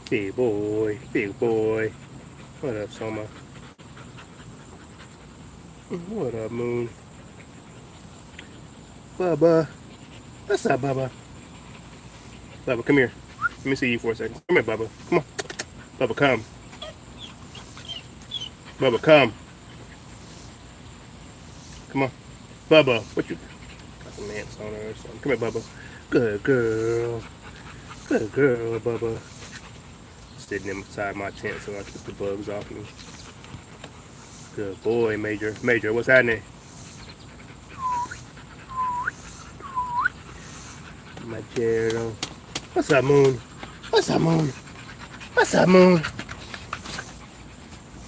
Big boy, big boy. What up, Soma? What up, Moon? Bubba. What's up, Bubba? Bubba, come here. Let me see you for a second. Come here, Bubba. Come on. Bubba, come. Bubba, come. Come on. Bubba, what you... Got some ants on her or something. Come here, Bubba. Good girl. Good girl, Bubba. Sitting inside my tent so I keep the bugs off me. Good boy, Major. Major, what's happening? My Gerald. What's up, Moon? What's up, Moon? What's up, Moon?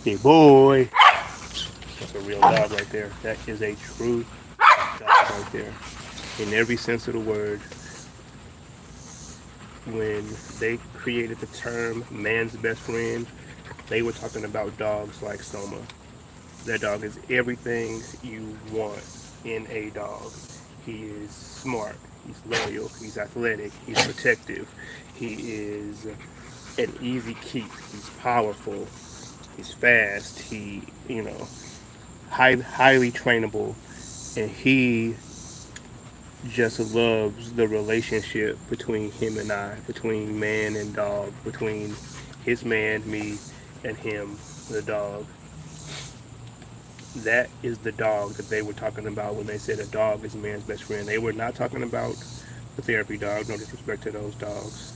Big boy. That's a real dog right there. That is a true dog right there. In every sense of the word, when they created the term man's best friend, they were talking about dogs like Soma. That dog is everything you want in a dog. He is smart, he's loyal, he's athletic, he's protective, he is an easy keep, he's powerful, he's fast, highly trainable, and he just loves the relationship between him and I, between man and dog, between his man, me, and him, the dog. That is the dog that they were talking about when they said a dog is a man's best friend. They were not talking about the therapy dog, no disrespect to those dogs.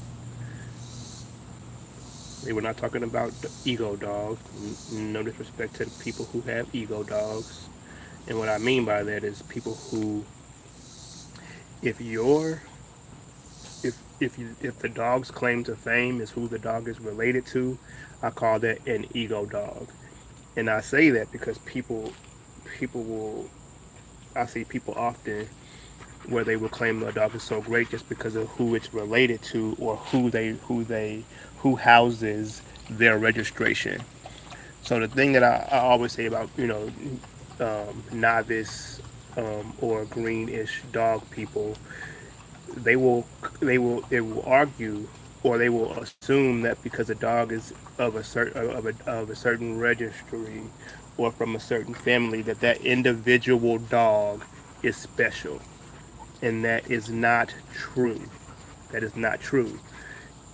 They were not talking about the ego dog, no disrespect to the people who have ego dogs. And what I mean by that is people who, if you're if the dog's claim to fame is who the dog is related to, I call that an ego dog. And I say that because people will I see people often where they will claim a dog is so great just because of who it's related to or who houses their registration. So the thing that I always say about novice or greenish dog people, they will they will argue or they will assume that because a dog is of a certain registry or from a certain family that that individual dog is special, and that is not true. That is not true.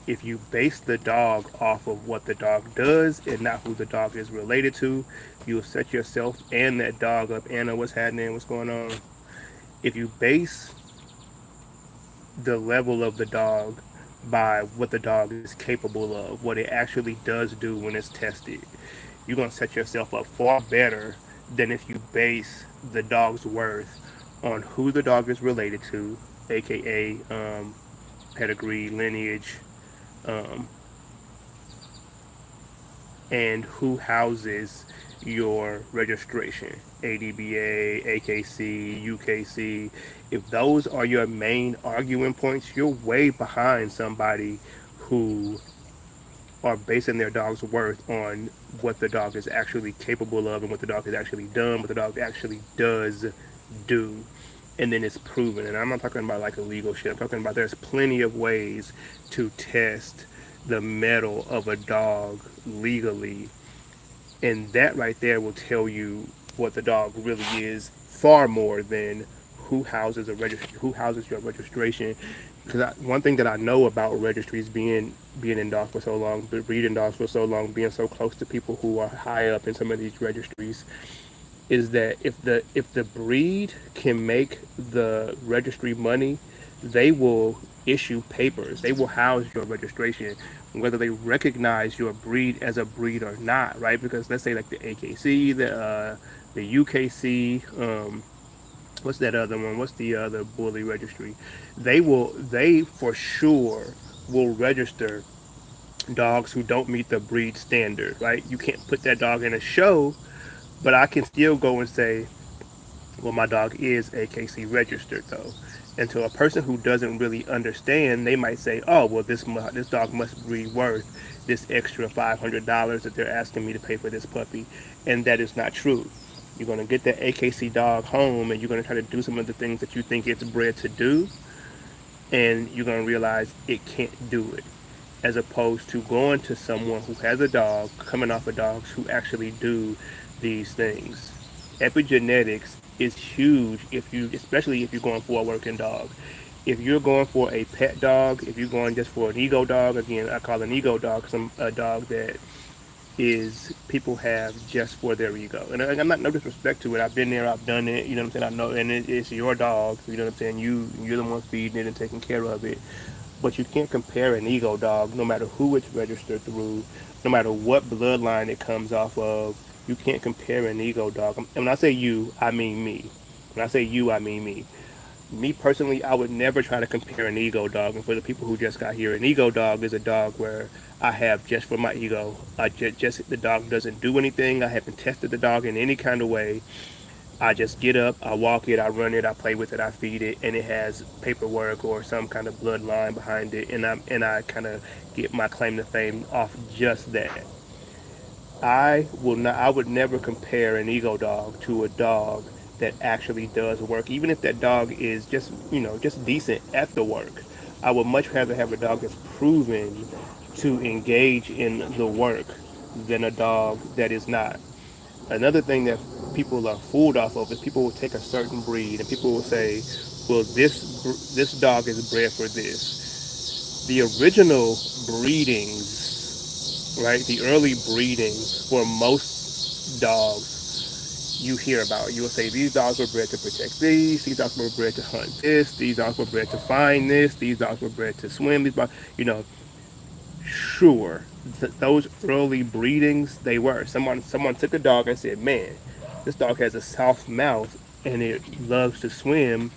If you base the dog off of what the dog does and not who the dog is related to, you'll set yourself and that dog up. Anna, what's happening? What's going on? If you base the level of the dog by what the dog is capable of, what it actually does do when it's tested, you're going to set yourself up far better than if you base the dog's worth on who the dog is related to, aka pedigree, lineage, um, and who houses your registration, ADBA, AKC, UKC. If those are your main arguing points, you're way behind somebody who are basing their dog's worth on what the dog is actually capable of and what the dog has actually done, what the dog actually does do. And then it's proven. And I'm not talking about like illegal shit. I'm talking about there's plenty of ways to test the mettle of a dog legally, and that right there will tell you what the dog really is far more than who houses your registration. Because one thing that I know about registries, being in dogs for so long, breeding dogs for so long, being so close to people who are high up in some of these registries, is that if the breed can make the registry money, they will issue papers. They will house your registration, whether they recognize your breed as a breed or not, right? Because let's say like the AKC, the UKC, what's that other one? What's the other bully registry? They for sure will register dogs who don't meet the breed standard, right? You can't put that dog in a show, but I can still go and say, well, my dog is AKC registered though. And to a person who doesn't really understand, they might say, "Oh, well, this dog must be worth this extra $500 that they're asking me to pay for this puppy," and that is not true. You're gonna get that AKC dog home, and you're gonna try to do some of the things that you think it's bred to do, and you're gonna realize it can't do it. as opposed to going to someone who has a dog, coming off of dogs who actually do these things. Epigenetics is huge if you, especially if you're going for a working dog. If you're going for a pet dog, if you're going just for an ego dog, again, I call an ego dog a dog that is people have just for their ego. And I'm not no disrespect to it. I've been there, I've done it. You know what I'm saying? I know, and it's your dog. You know what I'm saying? You're the one feeding it and taking care of it. But you can't compare an ego dog, no matter who it's registered through, no matter what bloodline it comes off of. You can't compare an ego dog. And when I say you, I mean me. When I say you, I mean me. Me personally, I would never try to compare an ego dog. And for the people who just got here, an ego dog is a dog where I have just for my ego. I just the dog doesn't do anything. I haven't tested the dog in any kind of way. I just get up, I walk it, I run it, I play with it, I feed it, and it has paperwork or some kind of bloodline behind it, and I kind of get my claim to fame off just that. I would never compare an ego dog to a dog that actually does work, even if that dog is just just decent at the work. I would much rather have a dog that's proven to engage in the work than a dog that is not. Another thing that people are fooled off of is people will take a certain breed and people will say, well, this dog is bred for this. The original breedings, right? The early breedings for most dogs you hear about. You will say these dogs were bred to protect these dogs were bred to hunt this, these dogs were bred to find this, these dogs were bred to swim, you know, sure, those early breedings, they were. Someone took a dog and said, man, this dog has a soft mouth and it loves to swim,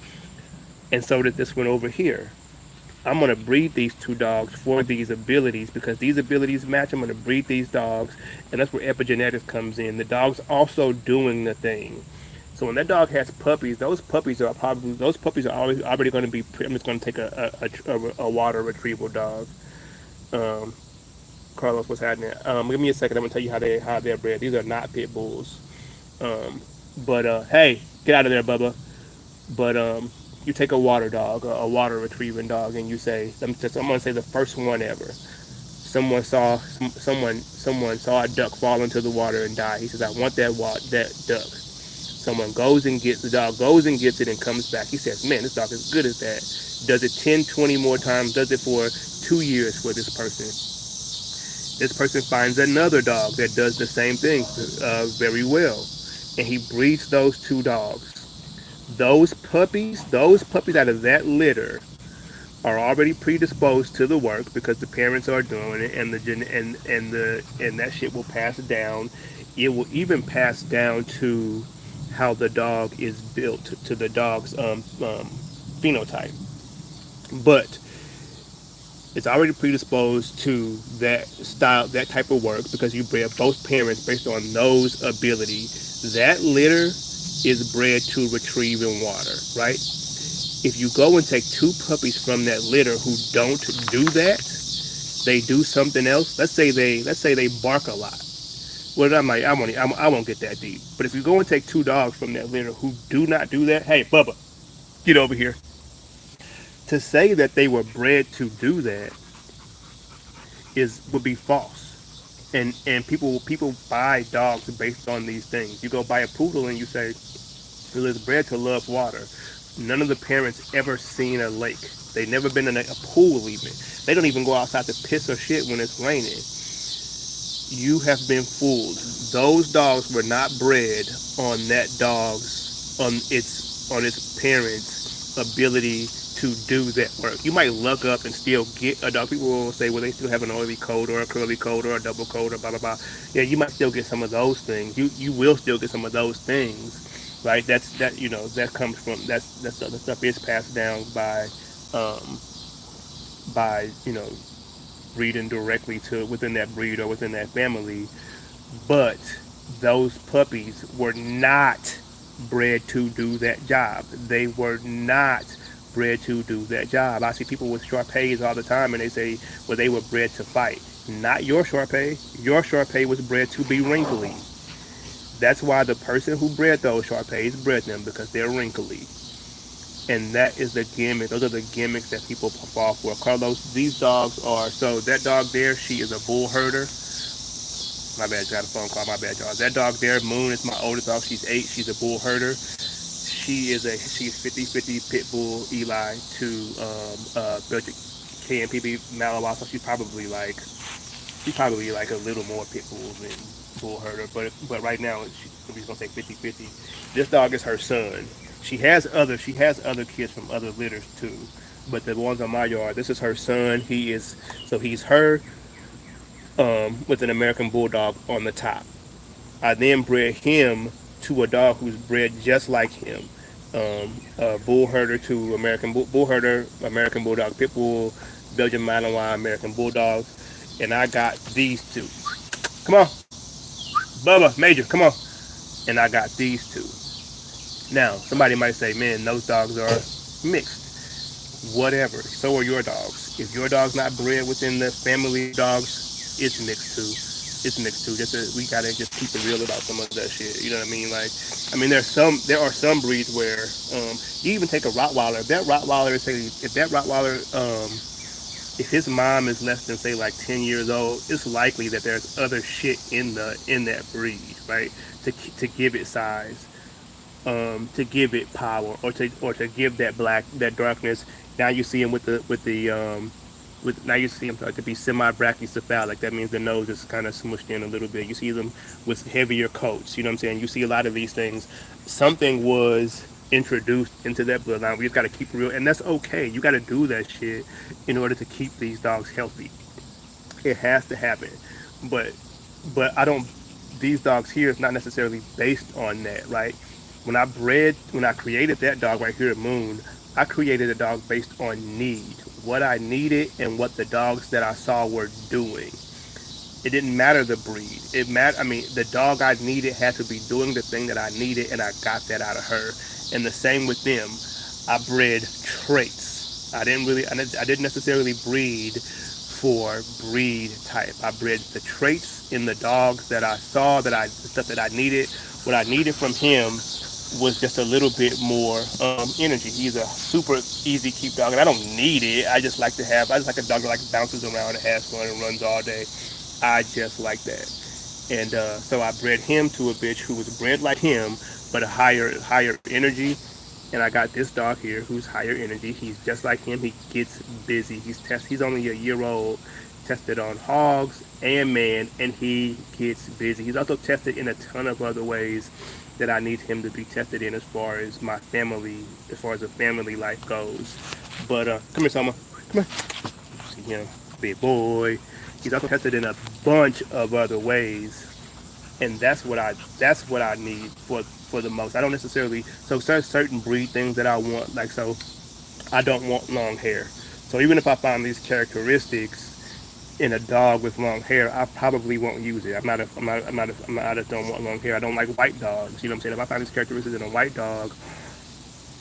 and so did this one over here. I'm going to breed these two dogs for these abilities because these abilities match. I'm going to breed these dogs, and that's where epigenetics comes in. The dog's also doing the thing. So when that dog has puppies, those puppies are already going to be. I'm just going to take a water retrieval dog. Um, Carlos, what's happening? Give me a second. I'm gonna tell you how they're bred. These are not pit bulls. Um, but hey, get out of there, Bubba. But you take a water dog, a water retrieving dog, and you say, I'm gonna say the first one ever. Someone saw a duck fall into the water and die. He says, I want that duck. Someone goes and gets the dog, goes and gets it, and comes back. He says, man, this dog is good as that. Does it 10, 20 more times, does it for 2 years for this person. This person finds another dog that does the same thing very well. And he breeds those two dogs. Those puppies out of that litter are already predisposed to the work because the parents are doing it, and and that shit will pass down. It will even pass down to how the dog is built, to the dog's phenotype. But it's already predisposed to that style, that type of work, because you bred both parents based on those abilities. That litter is bred to retrieve in water, right? If you go and take two puppies from that litter who don't do that, they do something else. Let's say they bark a lot. Well, I won't get that deep. But if you go and take two dogs from that litter who do not do that, hey, Bubba, get over here. To say that they were bred to do that is would be false. And people buy dogs based on these things. You go buy a poodle and you say it was bred to love water. None of the parents ever seen a lake. They never been in a pool even. They don't even go outside to piss or shit when it's raining. You have been fooled. Those dogs were not bred on that dog's on its parents' ability to do that work. You might look up and still get a dog. People will say, well, they still have an oily coat or a curly coat or a double coat or blah blah blah. Yeah, you might still get some of those things. You will still get some of those things, right? That comes from the stuff is passed down um, by breeding directly to within that breed or within that family. But those puppies were not bred to do that job. They were not bred to do that job. I see people with Shar-Peis all the time and they say, well, they were bred to fight. Not your Shar-Pei. Your Shar-Pei was bred to be wrinkly. That's why the person who bred those Shar-Peis bred them, because they're wrinkly. And that is the gimmick. Those are the gimmicks that people fall for. Carlos, these dogs are so that dog there, she is a bull herder. My bad, got a phone call. My bad, y'all. That dog there, Moon, is my oldest dog. She's 8. She's a bull herder. She's 50-50 pit bull Eli to Belgian KNPB Malinois. So she's probably like a little more pit bull than bull herder. But right now we're gonna say 50-50. This dog is her son. She has other kids from other litters too. But the ones on my yard, this is her son. He's her with an American bulldog on the top. I then bred him to a dog who's bred just like him. A bull herder to bull herder, American bulldog, pit bull, Belgian Malinois, American bulldog, and I got these two. Come on, Bubba, Major, come on. And I got these two. Now, somebody might say, man, those dogs are mixed. Whatever. So are your dogs. If your dog's not bred within the family of dogs, it's mixed too. It's mixed too. We gotta just keep it real about some of that shit. You know what I mean? Like, I mean, there are some breeds where you even take a Rottweiler. If that Rottweiler if his mom is less than say like 10 years old, it's likely that there's other shit in that breed, right? To give it size, to give it power, or to give that darkness. Now you see him with now you see him start to be semi-brachycephalic. That means the nose is kind of smushed in a little bit. You see them with heavier coats. You know what I'm saying? You see a lot of these things. Something was introduced into that bloodline. We just got to keep it real, and that's okay. You got to do that shit in order to keep these dogs healthy. It has to happen, but I don't. These dogs here is not necessarily based on that, right? When I created that dog right here at Moon, I created a dog based on need, what I needed, and what the dogs that I saw were doing. It didn't matter the breed. I mean, the dog I needed had to be doing the thing that I needed, and I got that out of her. And the same with them. I bred traits. I didn't necessarily breed for breed type. I bred the traits in the dogs that I saw, the stuff that I needed. What I needed from him was just a little bit more energy. He's a super easy keep dog, and I don't need it. I just like a dog that like bounces around and has fun and runs all day. I just like that. And so I bred him to a bitch who was bred like him, but a higher energy. And I got this dog here who's higher energy. He's just like him. He gets busy. He's only a year old. Tested on hogs and man, and he gets busy. He's also tested in a ton of other ways that I need him to be tested in as far as the family life goes. But come here, Summer. Come here. See him, big boy. He's also tested in a bunch of other ways, and that's what I need for the most. I don't necessarily certain breed things that I want. Like so, I don't want long hair. So even if I find these characteristics in a dog with long hair, I probably won't use it. I just don't want long hair. I don't like white dogs. You know what I'm saying? If I find these characteristics in a white dog,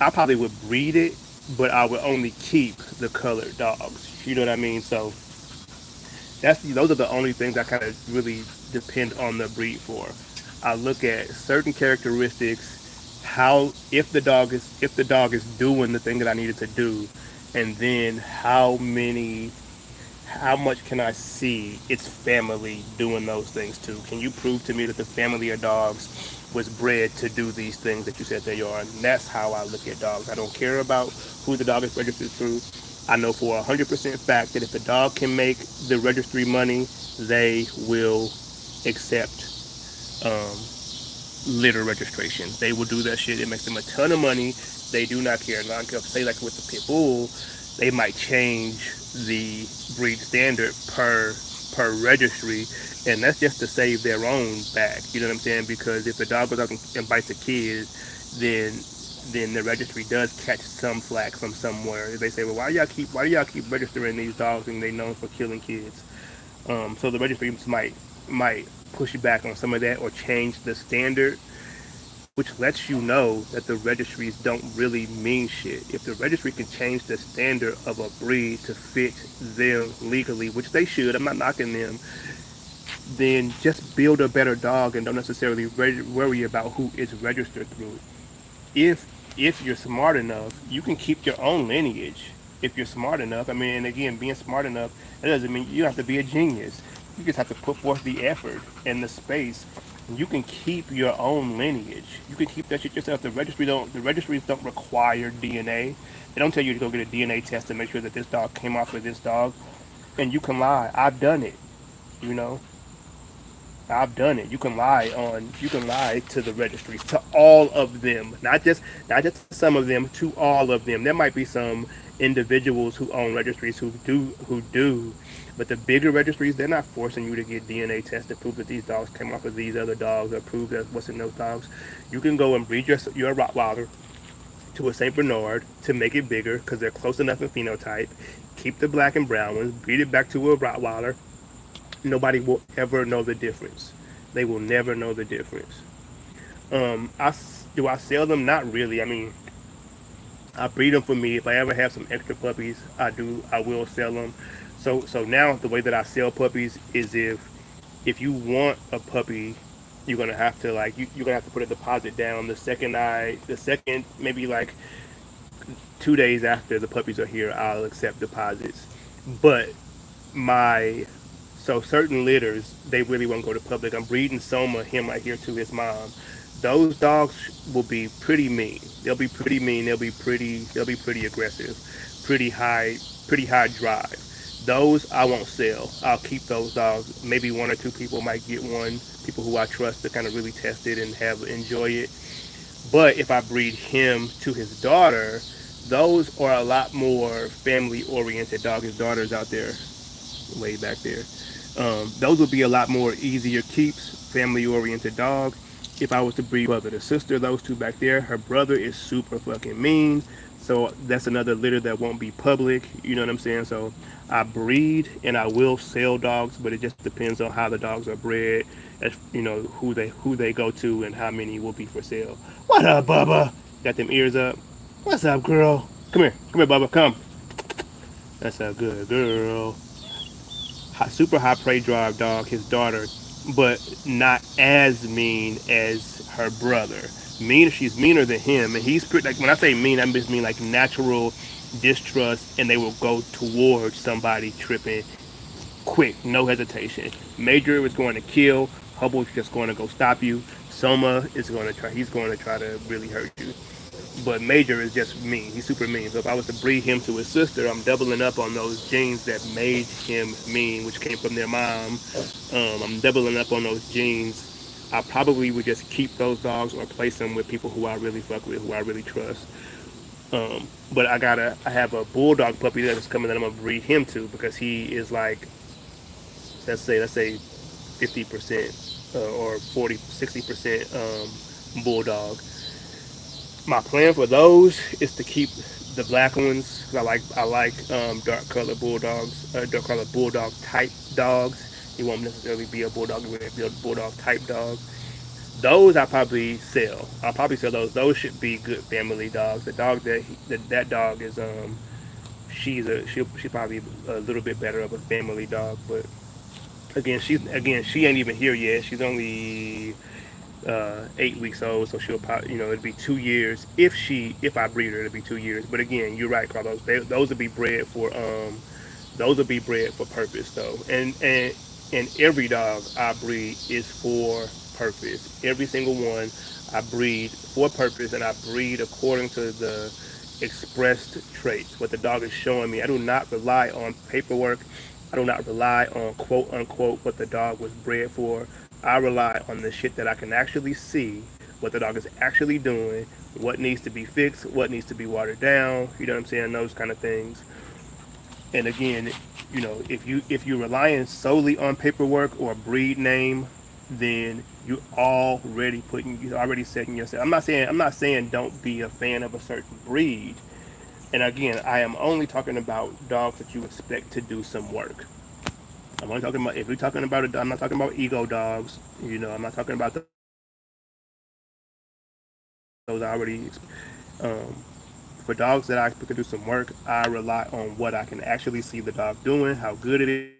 I probably would breed it, but I would only keep the colored dogs. You know what I mean? So those are the only things I kind of really depend on the breed for. I look at certain characteristics, how if the dog is doing the thing that I needed to do, and then how much can I see its family doing those things too? Can you prove to me that the family of dogs was bred to do these things that you said they are? And that's how I look at dogs. I don't care about who the dog is registered through. I know for 100% fact that if the dog can make the registry money, they will accept um, litter registration. They will do that shit. It makes them a ton of money. They do not care. Not say like with the pit bull, they might change the breed standard per registry, and that's just to save their own back. You know what I'm saying? Because if the dog goes out and bites a kid, then the registry does catch some flack from somewhere. They say, well, why do y'all keep registering these dogs and they known for killing kids? So the registry might push back on some of that or change the standard, which lets you know that the registries don't really mean shit. If the registry can change the standard of a breed to fit them legally, which they should, I'm not knocking them, then just build a better dog and don't necessarily worry about who it's registered through. If if you're smart enough, you can keep your own lineage. If you're smart enough, I mean, and again, being smart enough, that doesn't mean you don't have to be a genius. You just have to put forth the effort and the space. You can keep your own lineage. You can keep that shit yourself. The registries don't require DNA. They don't tell you to go get a DNA test to make sure that this dog came off with this dog. And you can lie. I've done it. You know, I've done it. You can lie to the registries, to all of them, not just some of them, to all of them. There might be some individuals who own registries who do, but the bigger registries, they're not forcing you to get DNA tests to prove that these dogs came off of these other dogs or prove that what's in those dogs. You can go and breed your Rottweiler to a Saint Bernard to make it bigger because they're close enough in phenotype. Keep the black and brown ones, breed it back to a Rottweiler. Nobody will ever know the difference. They will never know the difference. I sell them? Not really. I mean, I breed them for me. If I ever have some extra puppies, I do. I will sell them. So now the way that I sell puppies is if you want a puppy, you're gonna have to you're gonna have to put a deposit down the second maybe like 2 days after the puppies are here, I'll accept deposits. But my so certain litters they really won't go to public. I'm breeding Soma, him right here, to his mom. Those dogs will be pretty mean. They'll be pretty mean. They'll be pretty aggressive, pretty high drive. Those I won't sell. I'll keep those dogs. Maybe one or two people might get one. People who I trust to kind of really test it and have enjoy it. But if I breed him to his daughter, those are a lot more family oriented dog. His daughter's out there, way back there. Those would be a lot more easier keeps, family oriented dog. If I was to breed brother to sister, those two back there, her brother is super fucking mean. So that's another litter that won't be public. You know what I'm saying? So I breed and I will sell dogs, but it just depends on how the dogs are bred, as who they go to and how many will be for sale. What up, Bubba? Got them ears up. What's up, girl? Come here, Bubba. Come. That's a good girl. Super high prey drive dog, his daughter, but not as mean as her brother. She's meaner than him, and he's pretty. Like when I say mean, I just mean like natural distrust, and they will go towards somebody tripping quick, no hesitation. Major is going to kill. Hubble's just going to go stop you. Soma is going to try. He's going to try to really hurt you. But Major is just mean. He's super mean. So if I was to breed him to his sister, I'm doubling up on those genes that made him mean, which came from their mom. I'm doubling up on those genes. I probably would just keep those dogs or place them with people who I really fuck with, who I really trust. But I have a bulldog puppy that is coming that I'm gonna breed him to because he is like, let's say 50% or 40, 60% bulldog. My plan for those is to keep the black ones. 'Cause I like dark color bulldogs, dark color bulldog type dogs. He won't necessarily be a bulldog; he will be a bulldog type dog. Those I probably sell. I'll probably sell those. Those should be good family dogs. The dog that dog is she's probably a little bit better of a family dog, but she ain't even here yet. She's only 8 weeks old, so she'll probably it'll be 2 years if I breed her. It'll be 2 years. But again, you're right, Carlos. Those will be bred for purpose though, and every dog I breed is for purpose. Every single one I breed for purpose, and I breed according to the expressed traits, what the dog is showing me. I do not rely on paperwork. I do not rely on quote unquote what the dog was bred for. I rely on the shit that I can actually see, what the dog is actually doing, what needs to be fixed, what needs to be watered down. You know what I'm saying? Those kind of things. And again, if you're relying solely on paperwork or breed name, then you're already setting yourself. I'm not saying don't be a fan of a certain breed. And again, I am only talking about dogs that you expect to do some work. I'm only talking about if we're talking about it. I'm not talking about ego dogs. I'm not talking about those already. Um, for dogs that I expect to do some work, I rely on what I can actually see the dog doing, how good it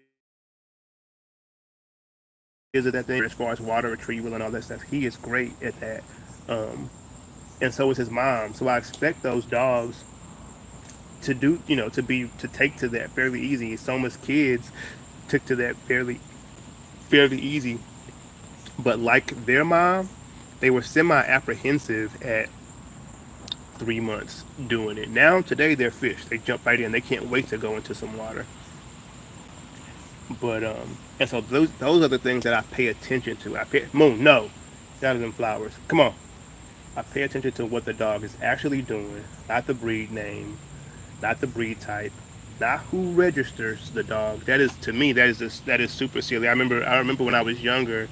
is at that thing. As far as water retrieval and all that stuff, he is great at that. Um, and so is his mom. So I expect those dogs to do, to take to that fairly easy. Soma's kids took to that fairly easy, but like their mom, they were semi apprehensive at 3 months doing it. Now today they're fish. They jump right in. They can't wait to go into some water. But and so those are the things that I pay attention to. I pay Moon, no, out of them flowers. Come on. I pay attention to what the dog is actually doing, not the breed name, not the breed type, not who registers the dog. That is, to me, that is super silly. I remember when I was younger,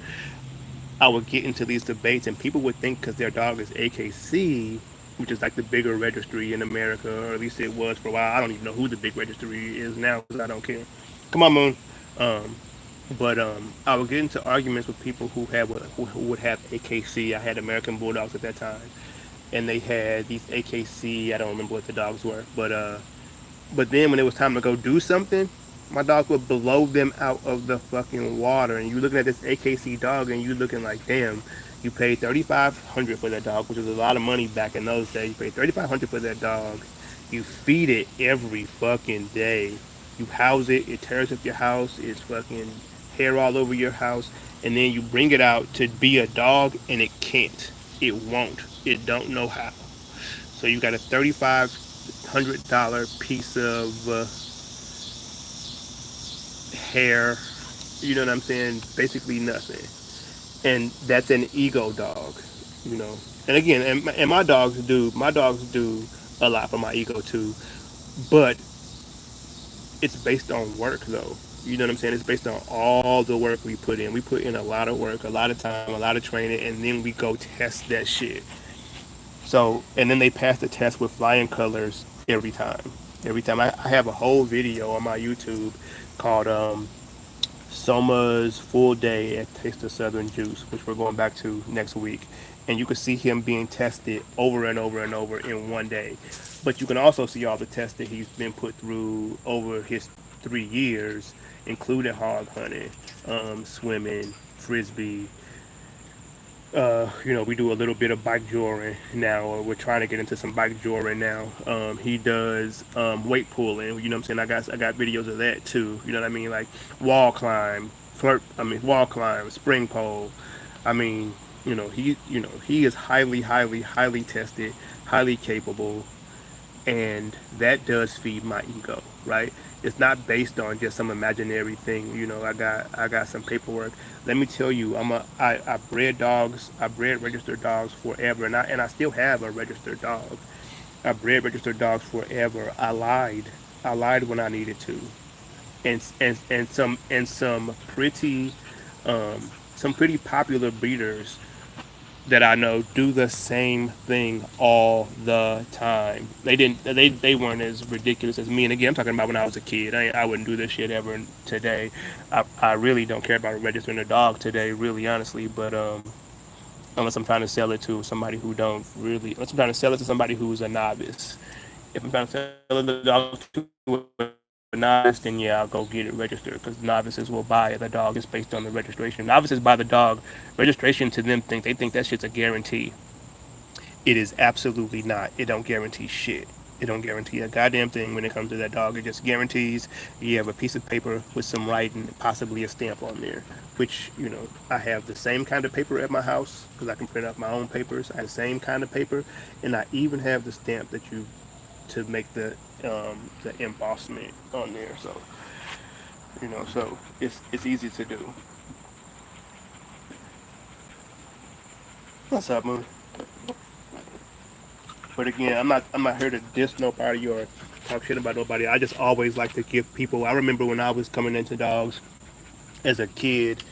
I would get into these debates, and people would think because their dog is AKC, which is like the bigger registry in America, or at least it was for a while. I don't even know who the big registry is now because I don't care. Come on, Moon. Um, but I would get into arguments with people who would have AKC. I had American Bulldogs at that time, and they had these AKC. I don't remember what the dogs were, but then when it was time to go do something, my dog would blow them out of the fucking water. And you looking at this AKC dog, and you looking like, damn, you paid 3,500 for that dog, which was a lot of money back in those days. You paid 3,500 for that dog. You feed it every fucking day. You house it. It tears up your house. It's fucking hair all over your house. And then you bring it out to be a dog, and it can't. It won't. It don't know how. So you got a $3,500 piece of hair. You know what I'm saying? Basically nothing. And that's an ego dog. You know. And again, and my dogs do a lot for my ego too. But it's based on work though. You know what I'm saying? It's based on all the work we put in. We put in a lot of work, a lot of time, a lot of training, and then we go test that shit. So, and then they pass the test with flying colors every time. Every time I have a whole video on my YouTube called Soma's Full Day at Taste of Southern Juice, which we're going back to next week. And you can see him being tested over and over and over in one day. But you can also see all the tests that he's been put through over his 3 years, including hog hunting, swimming, frisbee, we do a little bit of bike joring now, or we're trying to get into some bike joring now. He does weight pulling. You know what I'm saying? I got videos of that too. You know what I mean? Like wall climb, spring pole. I mean, he is highly, highly, highly tested, highly capable, and that does feed my ego, right? It's not based on just some imaginary thing. I got some paperwork. Let me tell you, I bred dogs. I bred registered dogs forever, and I still have a registered dog. I bred registered dogs forever. I lied when I needed to, and um, some pretty popular breeders that I know do the same thing all the time. They weren't as ridiculous as me. And again, I'm talking about when I was a kid. I wouldn't do this shit ever today. I really don't care about registering a dog today, really honestly. But unless I'm trying to sell it to somebody who don't really, unless I'm trying to sell it to somebody who's a novice. If I'm trying to sell the dog to a novice, then yeah, I'll go get it registered because novices will buy the dog just based on the registration. Novices buy the dog registration to them they think that shit's a guarantee. It is absolutely not. It don't guarantee shit. It don't guarantee a goddamn thing when it comes to that dog. It just guarantees you have a piece of paper with some writing, possibly a stamp on there. Which I have the same kind of paper at my house because I can print out my own papers. I have the same kind of paper, and I even have the stamp that you to make the embossment on there. So it's easy to do. What's up, Moon? But again, I'm not here to diss nobody or talk shit about nobody. I just always like to give people. I remember when I was coming into dogs as a kid,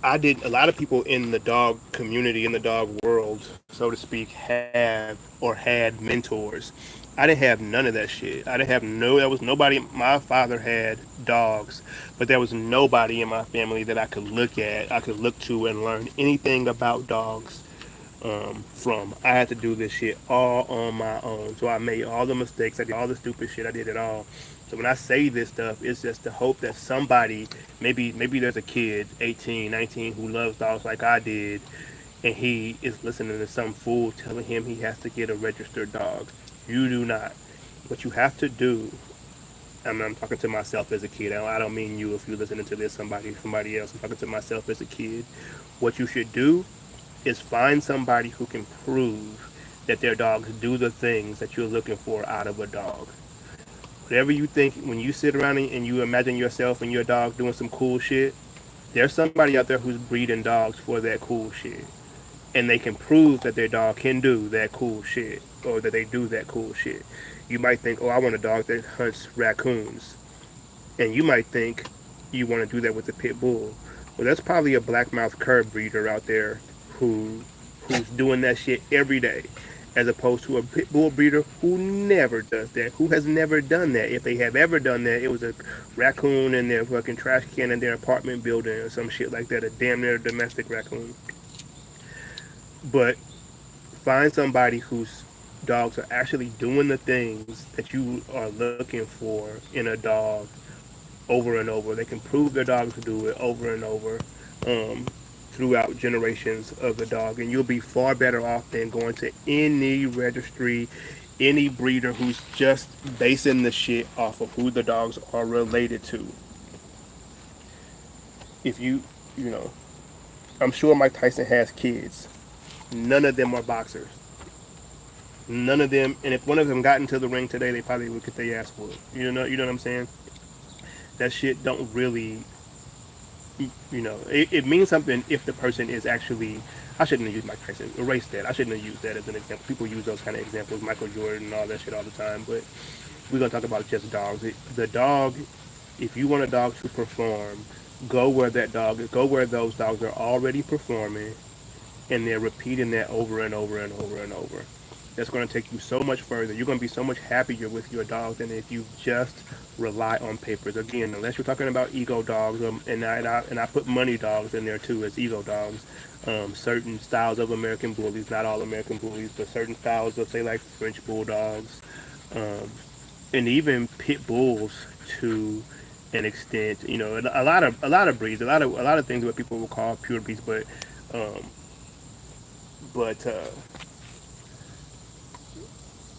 I did a lot of people in the dog community, in the dog world, so to speak, have or had mentors. I didn't have none of that shit. I didn't have no. There was nobody. My father had dogs, but there was nobody in my family that I could look at, I could look to, and learn anything about dogs from. I had to do this shit all on my own. So I made all the mistakes. I did all the stupid shit. I did it all. So when I say this stuff, it's just to hope that somebody, maybe there's a kid, 18, 19, who loves dogs like I did, and he is listening to some fool telling him he has to get a registered dog. You do not. What you have to do, I'm talking to myself as a kid. I don't mean you if you're listening to this, somebody else. I'm talking to myself as a kid. What you should do is find somebody who can prove that their dogs do the things that you're looking for out of a dog. Whatever you think, when you sit around and you imagine yourself and your dog doing some cool shit, there's somebody out there who's breeding dogs for that cool shit. And they can prove that their dog can do that cool shit or that they do that cool shit. You might think, oh, I want a dog that hunts raccoons. And you might think you want to do that with a pit bull. Well, there's probably a blackmouth cur breeder out there who who's doing that shit every day, as opposed to a pit bull breeder who never does that, who has never done that. If they have ever done that, it was a raccoon in their fucking trash can in their apartment building or some shit like that, a damn near domestic raccoon. But find somebody whose dogs are actually doing the things that you are looking for in a dog over and over. They can prove their dogs to do it over and over um, throughout generations of the dog, and you'll be far better off than going to any registry, any breeder who's just basing the shit off of who the dogs are related to. If you know, I'm sure Mike Tyson has kids. None of them are boxers. None of them, and if one of them got into the ring today, they probably would get their ass whooped. You know what I'm saying? That shit don't really, it means something if the person is actually. I shouldn't have used Mike Tyson. Erase that. I shouldn't have used that as an example. People use those kind of examples, Michael Jordan and all that shit all the time. But we're gonna talk about just dogs. The dog, if you want a dog to perform, go where that dog is. Go where those dogs are already performing, and they're repeating that over and over and over and over. That's going to take you so much further. You're going to be so much happier with your dog than if you just rely on papers. Again, unless you're talking about ego dogs, and I put money dogs in there too as ego dogs. Certain styles of American bullies, not all American bullies, but certain styles of say like French bulldogs, um, and even pit bulls to an extent. A lot of breeds, a lot of things what people will call pure breeds, um, but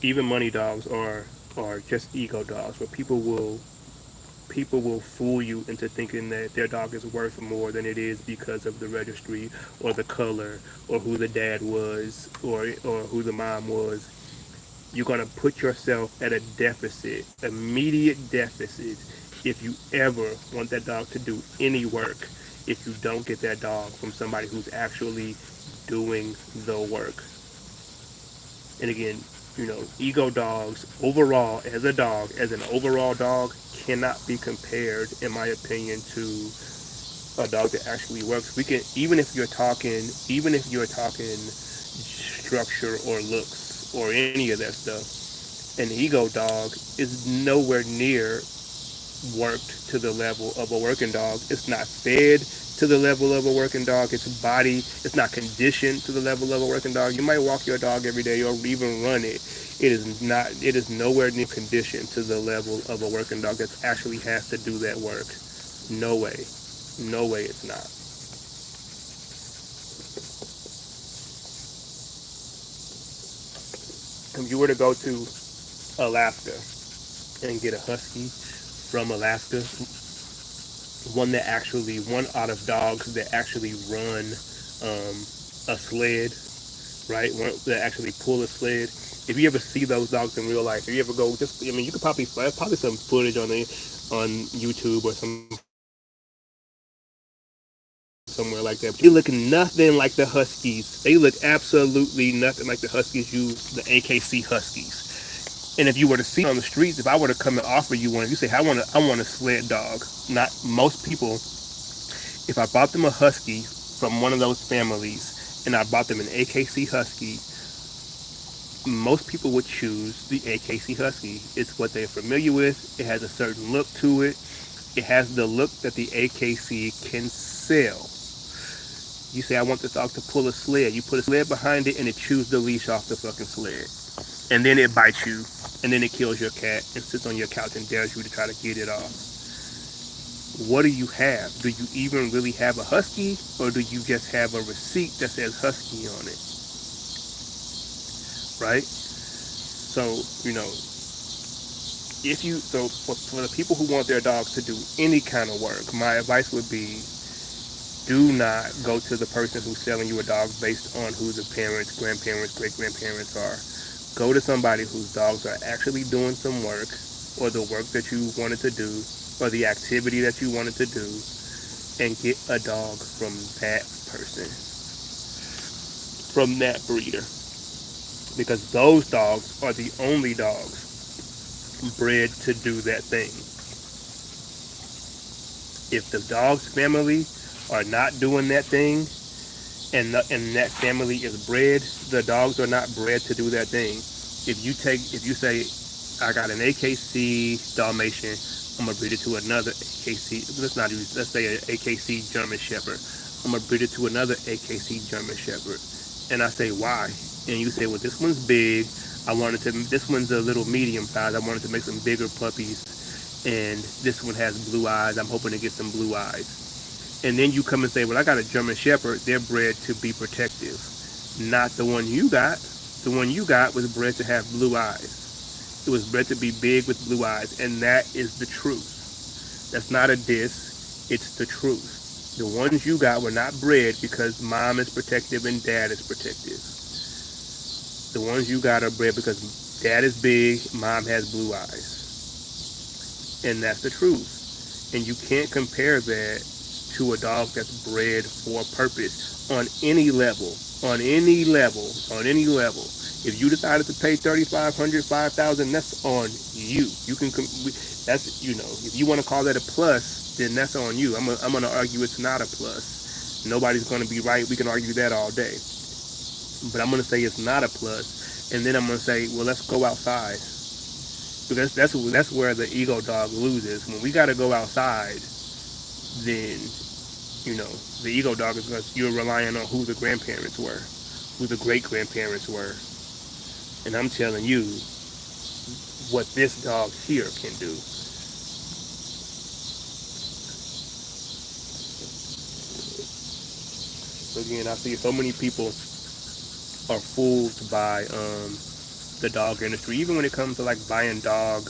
even money dogs are just ego dogs, where people will fool you into thinking that their dog is worth more than it is because of the registry or the color or who the dad was or who the mom was. You're gonna put yourself at a deficit, immediate deficit, if you ever want that dog to do any work. If you don't get that dog from somebody who's actually doing the work. And again, ego dogs overall as a dog, as an overall dog, cannot be compared, in my opinion, to a dog that actually works. We can, even if you're talking structure or looks or any of that stuff, an ego dog is nowhere near worked to the level of a working dog. It's not fed to the level of a working dog. Its body, it's not conditioned to the level of a working dog. You might walk your dog every day or even run it. It is not. It is nowhere near conditioned to the level of a working dog that actually has to do that work. No way. No way. It's not. If you were to go to Alaska and get a husky from Alaska, one out of dogs that actually run um, a sled, right? One that actually pull a sled. If you ever see those dogs in real life, if you ever go, just I mean, you could probably some footage on YouTube or somewhere like that. But they look nothing like the Huskies. They look absolutely nothing like the Huskies use, the AKC Huskies. And if you were to see on the streets, if I were to come and offer you one, if you say, I want a sled dog, not most people, if I bought them a husky from one of those families and I bought them an AKC husky, most people would choose the AKC husky. It's what they're familiar with. It has a certain look to it. It has the look that the AKC can sell. You say, I want this dog to pull a sled. You put a sled behind it and it chews the leash off the fucking sled. And then it bites you. And then it kills your cat and sits on your couch and dares you to try to get it off. what do you have? Do you even really have a husky, or do you just have a receipt that says husky on it, right? So, if you so for the people who want their dogs to do any kind of work, my advice would be, do not go to the person who's selling you a dog based on who the parents, grandparents, great grandparents are. Go to somebody whose dogs are actually doing some work, or the work that you wanted to do, or the activity that you wanted to do, and get a dog from that person, from that breeder. Because those dogs are the only dogs bred to do that thing. If the dog's family are not doing that thing, and that family is bred, the dogs are not bred to do that thing. If you say, I got an AKC Dalmatian, I'm gonna breed it to another AKC. Let's say an AKC German Shepherd. I'm gonna breed it to another AKC German Shepherd, and I say why? And you say, well, this one's big. This one's a little medium size. I wanted to make some bigger puppies, and this one has blue eyes. I'm hoping to get some blue eyes. And then you come and say, well, I got a German Shepherd. They're bred to be protective. Not the one you got. The one you got was bred to have blue eyes. It was bred to be big with blue eyes, and that is the truth. That's not a diss. It's the truth. The ones you got were not bred because mom is protective and dad is protective. The ones you got are bred because dad is big, mom has blue eyes. And that's the truth. And you can't compare that to a dog that's bred for a purpose on any level. On any level. On any level. If you decided to pay $3,500, $5,000, that's on you. You can, that's, if you want to call that a plus, then that's on you. I'm gonna argue it's not a plus. Nobody's gonna be right. We can argue that all day. But I'm gonna say it's not a plus, and then I'm gonna say, well, let's go outside, because that's where the ego dog loses. When we gotta go outside, then the ego dog is because you're relying on who the grandparents were, who the great grandparents were, and I'm telling you what this dog here can do. So again, I see so many people are fooled by the dog industry, even when it comes to like buying dog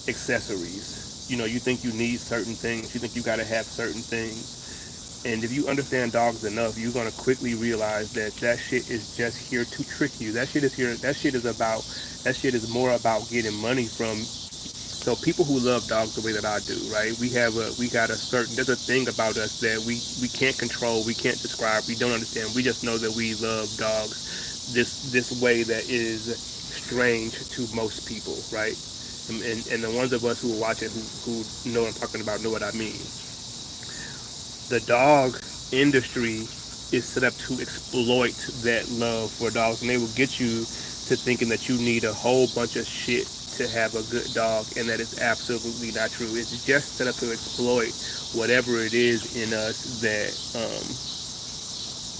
accessories. You think you need certain things, you think you got to have certain things, and if you understand dogs enough, you're gonna quickly realize that shit is just here to trick you. That shit is here. That shit is more about getting money from. So people who love dogs the way that I do, right? There's a thing about us that we can't control, we can't describe, we don't understand. We just know that we love dogs this way that is strange to most people, right? And the ones of us who are watching who know what I'm talking about know what I mean. The dog industry is set up to exploit that love for dogs, and they will get you to thinking that you need a whole bunch of shit to have a good dog, and that is absolutely not true. It's just set up to exploit whatever it is in us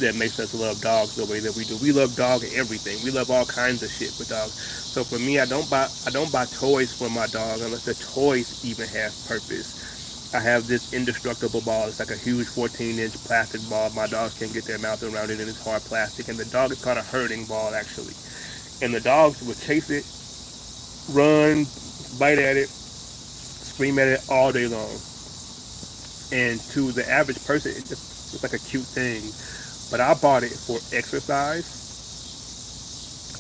that makes us love dogs the way that we do. We love dog everything. We love all kinds of shit with dogs. So for me, I don't buy toys for my dog unless the toys even have purpose. I have this indestructible ball. It's like a huge 14-inch plastic ball. My dogs can't get their mouth around it, and it's hard plastic. And the dog is called a herding ball, actually. And the dogs will chase it, run, bite at it, scream at it all day long. And to the average person, it just looks like a cute thing. But I bought it for exercise.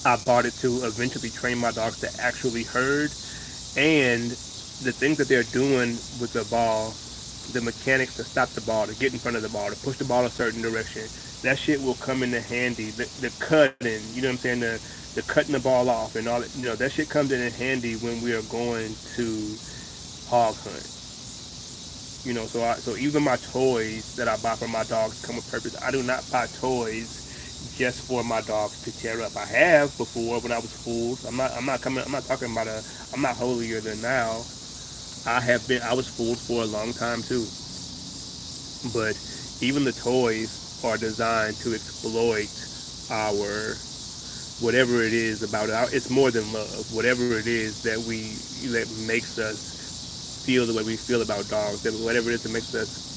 I bought it to eventually train my dogs to actually herd. And the things that they're doing with the ball, the mechanics to stop the ball, to get in front of the ball, to push the ball a certain direction, that shit will come into handy. The cutting, you know what I'm saying? The cutting the ball off and all that, that shit comes in handy when we are going to hog hunt. So even my toys that I buy for my dogs come with purpose. I do not buy toys just for my dogs to tear up. I have before when I was fooled. I'm not talking about I'm not holier than now. I was fooled for a long time too. But even the toys are designed to exploit our whatever it is about it. It's more than love. Whatever it is that makes us feel the way we feel about dogs, and whatever it is that makes us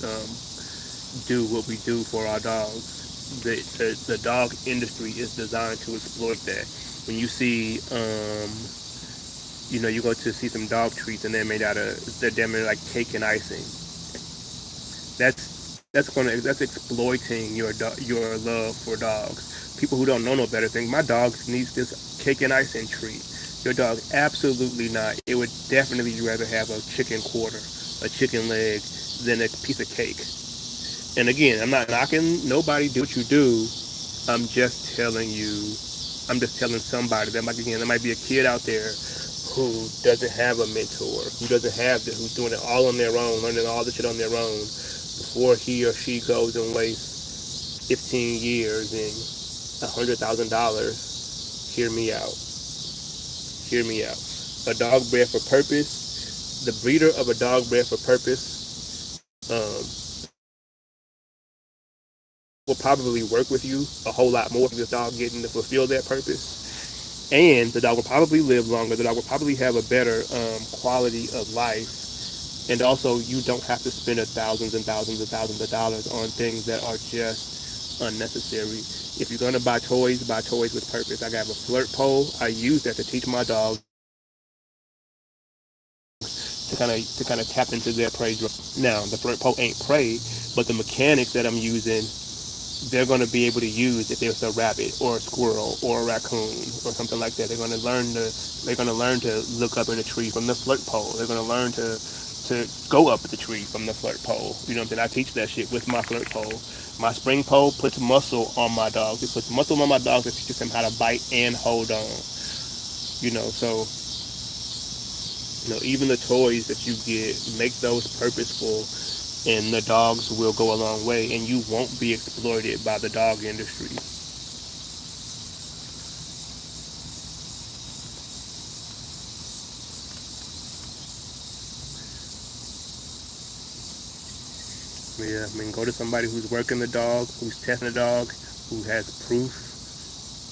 do what we do for our dogs. The dog industry is designed to exploit that. When you see, you go to see some dog treats and they're damn near like cake and icing. That's exploiting your love for dogs. People who don't know no better think my dog needs this cake and icing treat. Your dog absolutely not. It would definitely rather have a chicken quarter, a chicken leg, than a piece of cake. And again, I'm not knocking nobody. Do what you do. I'm just telling you. I'm just telling somebody that there might be a kid out there who doesn't have a mentor, who doesn't have this, who's doing it all on their own, learning all this shit on their own, before he or she goes and wastes 15 years and $100,000. Hear me out. Hear me out. A dog bred for purpose. The breeder of a dog bred for purpose will probably work with you a whole lot more for this dog getting to fulfill that purpose. And the dog will probably live longer. The dog will probably have a better quality of life. And also, you don't have to spend thousands and thousands and thousands of dollars on things that are just unnecessary. If you're gonna buy toys with purpose. I got a flirt pole. I use that to teach my dog to kind of tap into their prey. Now, the flirt pole ain't prey, but the mechanics that I'm using, they're going to be able to use if there's a rabbit or a squirrel or a raccoon or something like that. They're going to learn to look up in a tree from the flirt pole. They're going to learn to go up the tree from the flirt pole. You know what I'm saying? I teach that shit with my flirt pole. My spring pole puts muscle on my dogs. It puts muscle on my dogs. It teaches them how to bite and hold on. So even the toys that you get, make those purposeful, and the dogs will go a long way, and you won't be exploited by the dog industry. Yeah, I mean, go to somebody who's working the dog, who's testing the dog, who has proof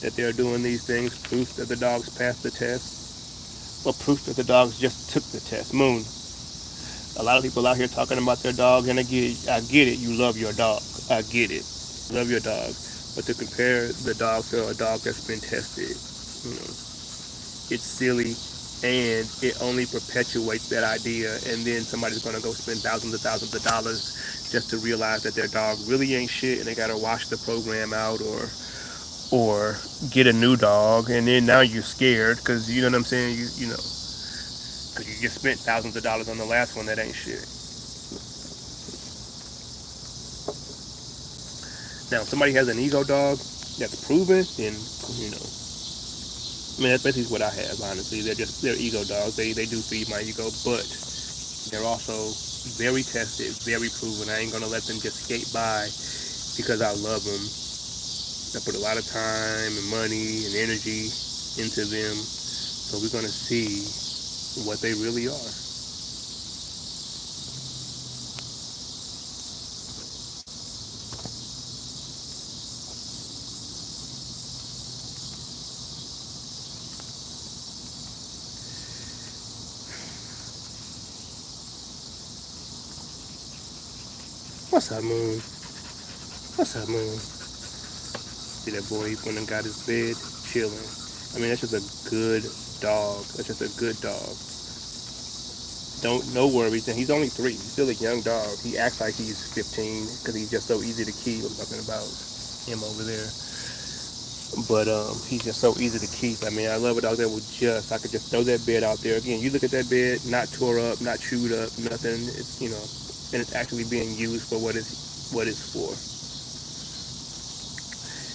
that they're doing these things, proof that the dogs passed the test, or proof that the dogs just took the test. Moon, a lot of people out here talking about their dog, and I get it. You love your dog. I get it. Love your dog, but to compare the dog to a dog that's been tested, you know, it's silly, and it only perpetuates that idea. And then somebody's gonna go spend thousands of dollars just to realize that their dog really ain't shit, and they gotta wash the program out, or get a new dog, and then now you're scared because you know what I'm saying. Because you just spent thousands of dollars on the last one that ain't shit. Now, if somebody has an ego dog that's proven, then you know. I mean, that's basically what I have. Honestly, they're ego dogs. They do feed my ego, but they're also very tested, very proven. I ain't gonna let them just skate by because I love them. I put a lot of time and money and energy into them, so we're gonna see what they really are. What's up, Moon? What's up, Moon? See that boy? He went and got his bed, chilling. I mean, that's just a good dog. That's just a good dog. Don't no worries. And he's only 3. He's still a young dog. He acts like he's 15 because he's just so easy to keep. I'm talking about him over there. But he's just so easy to keep. I mean, I love a dog that would I could just throw that bed out there. Again, you look at that bed, not tore up, not chewed up, nothing. And it's actually being used for what it's for.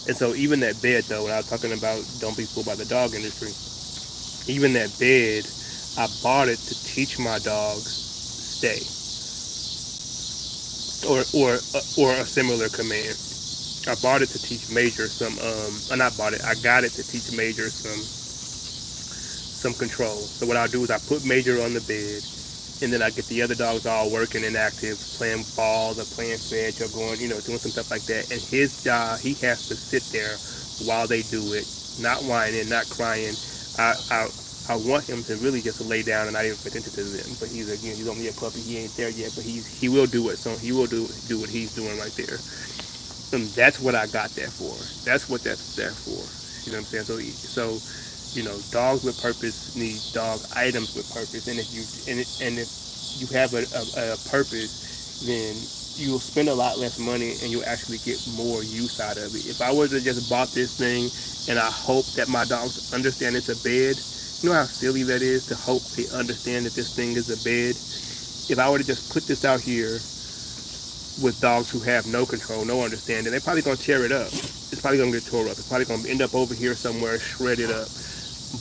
And so even that bed, though, when I was talking about don't be fooled by the dog industry, even that bed, I bought it to teach my dogs stay, or a similar command. I bought it to teach Major some. I not bought it. I got it to teach Major some control. So what I'll do is I put Major on the bed, and then I get the other dogs all working and active, playing ball, or playing fetch, or going, doing some stuff like that. And his job, he has to sit there while they do it, not whining, not crying. I I want him to really just lay down and not even pretend to them. But he's only a puppy. He ain't there yet. But he will do it. So he will do what he's doing right there. And that's what I got that for. That's what that's there for. You know what I'm saying? Dogs with purpose need dog items with purpose. And if you have a purpose, then you'll spend a lot less money and you'll actually get more use out of it. If I were to just bought this thing and I hope that my dogs understand it's a bed, you know how silly that is to hope they understand that this thing is a bed. If I were to just put this out here with dogs who have no control, no understanding, they're probably gonna tear it up. It's probably gonna get tore up. It's probably gonna end up over here somewhere, shredded up.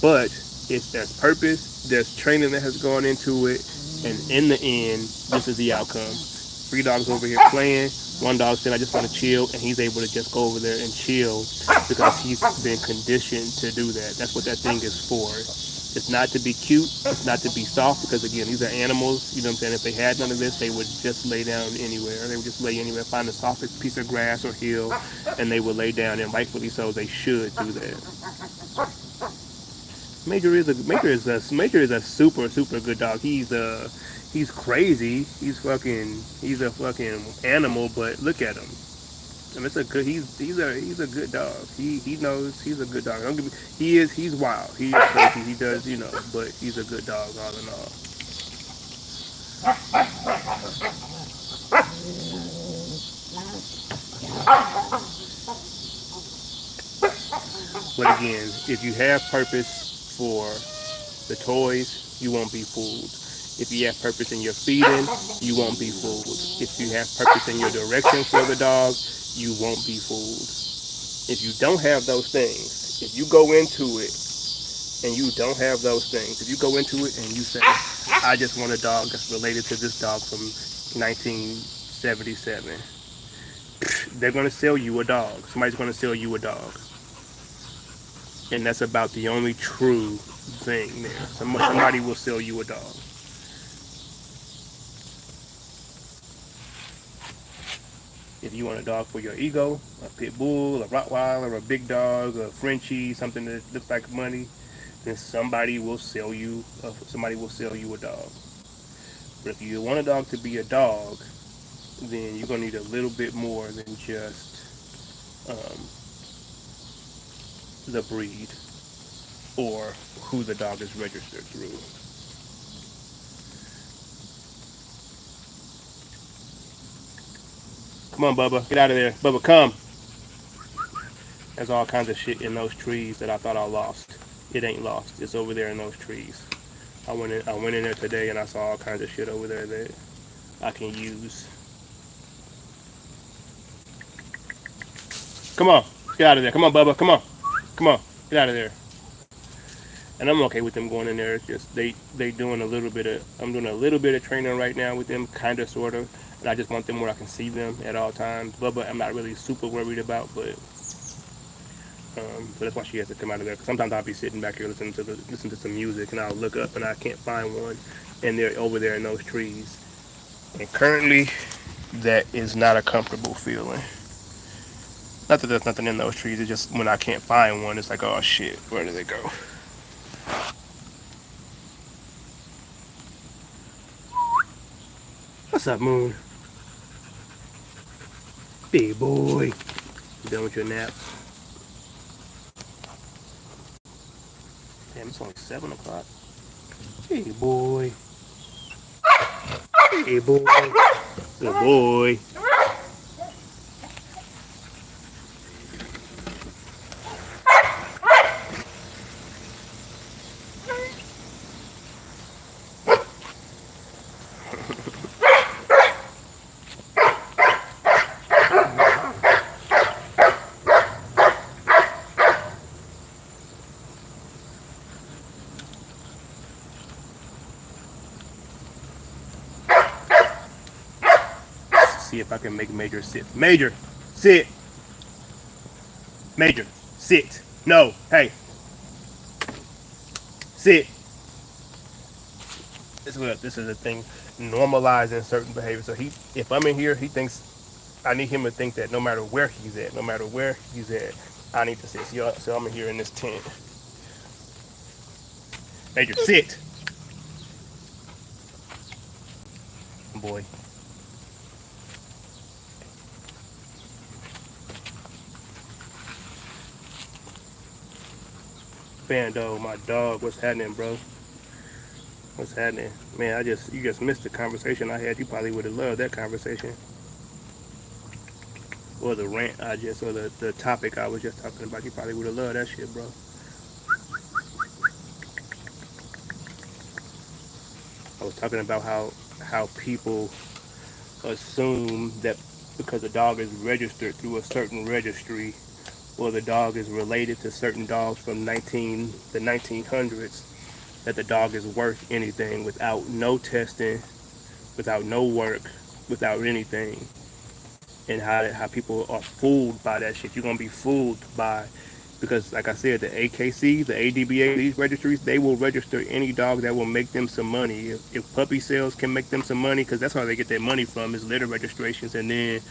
But there's purpose, there's training that has gone into it, and in the end, this is the outcome. 3 dogs over here playing. One dog said, "I just want to chill," and he's able to just go over there and chill because he's been conditioned to do that. That's what that thing is for. It's not to be cute. It's not to be soft because again, these are animals. You know what I'm saying? If they had none of this, they would just lay down anywhere. They would just lay anywhere, find the softest piece of grass or hill, and they would lay down. And rightfully so, they should do that. Major is a super good dog. He's crazy. He's a fucking animal. But look at him. I mean, it's a good. He's a good dog. He knows he's a good dog. Don't give me, he's wild. He is crazy. He does but he's a good dog all in all. But again, if you have purpose for the toys, you won't be fooled. If you have purpose in your feeding, you won't be fooled. If you have purpose in your direction for the dog, you won't be fooled. If you don't have those things, if you go into it and you don't have those things, if you go into it and you say, "I just want a dog that's related to this dog from 1977," they're going to sell you a dog. Somebody's going to sell you a dog. And that's about the only true thing there. Somebody will sell you a dog. If you want a dog for your ego, a pit bull, a Rottweiler, a big dog, a Frenchie, something that looks like money, then somebody will sell you a dog. But if you want a dog to be a dog, then you're gonna need a little bit more than just the breed or who the dog is registered through. Come on, Bubba. Get out of there. Bubba, come. There's all kinds of shit in those trees that I thought I lost. It ain't lost. It's over there in those trees. I went in there today and I saw all kinds of shit over there that I can use. Come on. Get out of there. Come on, Bubba. Come on. Come on. Get out of there. And I'm okay with them going in there. It's just they doing a little bit of I'm doing a little bit of training right now with them, kind of, sort of. And I just want them where I can see them at all times. Bubba, I'm not really super worried about, but so that's why she has to come out of there. Cause sometimes I'll be sitting back here listening to some music, and I'll look up and I can't find one, and they're over there in those trees. And currently, that is not a comfortable feeling. Not that there's nothing in those trees. It's just when I can't find one, it's like, oh shit, where did they go? What's up, Moon? Big boy. You done with your nap? Damn, it's only 7 o'clock. Hey, boy. Hey, boy. Good boy. See if I can make Major sit. Major, sit. Major, sit. No, hey. Sit. This is a thing. Normalizing certain behavior. So if I'm in here, he thinks I need him to think that no matter where he's at, I need to sit. So I'm in here in this tent. Major, sit, boy. Bando, my dog. What's happening, bro? What's happening, man? You just missed the conversation I had. You probably would have loved that conversation, or the rant or the topic I was just talking about. You probably would have loved that shit, bro. I was talking about how people assume that because a dog is registered through a certain registry, or the dog is related to certain dogs from 1900s, that the dog is worth anything without no testing, without no work, without anything. And how people are fooled by that shit. You're gonna be fooled by, because like I said, the AKC, the ADBA, these registries, they will register any dog that will make them some money. If puppy sales can make them some money, because that's how they get their money from, is litter registrations. And then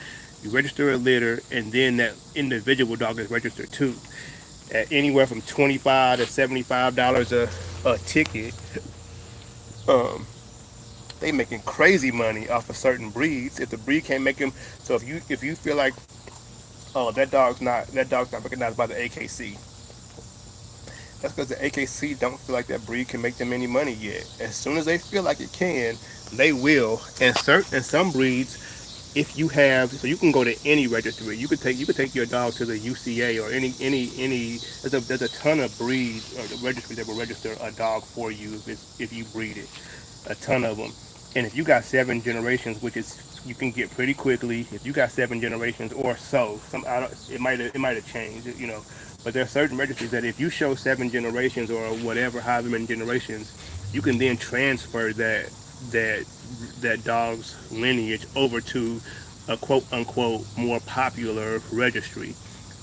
you register a litter, and then that individual dog is registered too, at anywhere from $25 to $75 a ticket. Um, they making crazy money off of certain breeds. If the breed can't make them, so if you feel like, oh, that dog's not recognized by the AKC, that's because the AKC don't feel like that breed can make them any money yet. As soon as they feel like it can, they will. And some breeds, if you have, so you can go to any registry. You could take your dog to the UCA or any. There's a ton of breeds or the registry that will register a dog for you if you breed it. A ton of them. And if you got 7 generations, which is you can get pretty quickly, if you got 7 generations or so, it might have changed, But there are certain registries that if you show 7 generations or whatever, however many generations, you can then transfer that that dog's lineage over to a quote unquote more popular registry.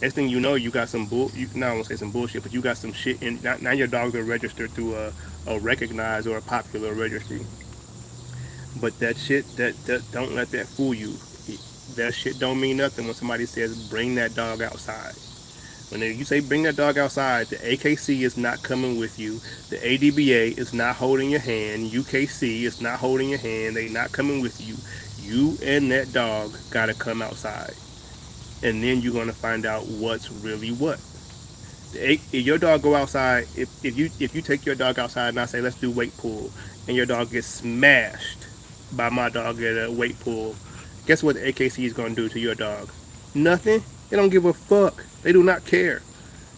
Next thing you know, you got some bull. You not want to say some bullshit, but you got some shit. And now your dogs are registered through a recognized or a popular registry. But that shit, that don't let that fool you. That shit don't mean nothing when somebody says bring that dog outside. When you say bring that dog outside, the AKC is not coming with you. The ADBA is not holding your hand. UKC is not holding your hand. They not coming with you. You and that dog gotta come outside, and then you're gonna find out what's really what. If your dog go outside, if you take your dog outside and I say let's do weight pull, and your dog gets smashed by my dog at a weight pull, guess what the AKC is gonna do to your dog? Nothing. They don't give a fuck. They do not care.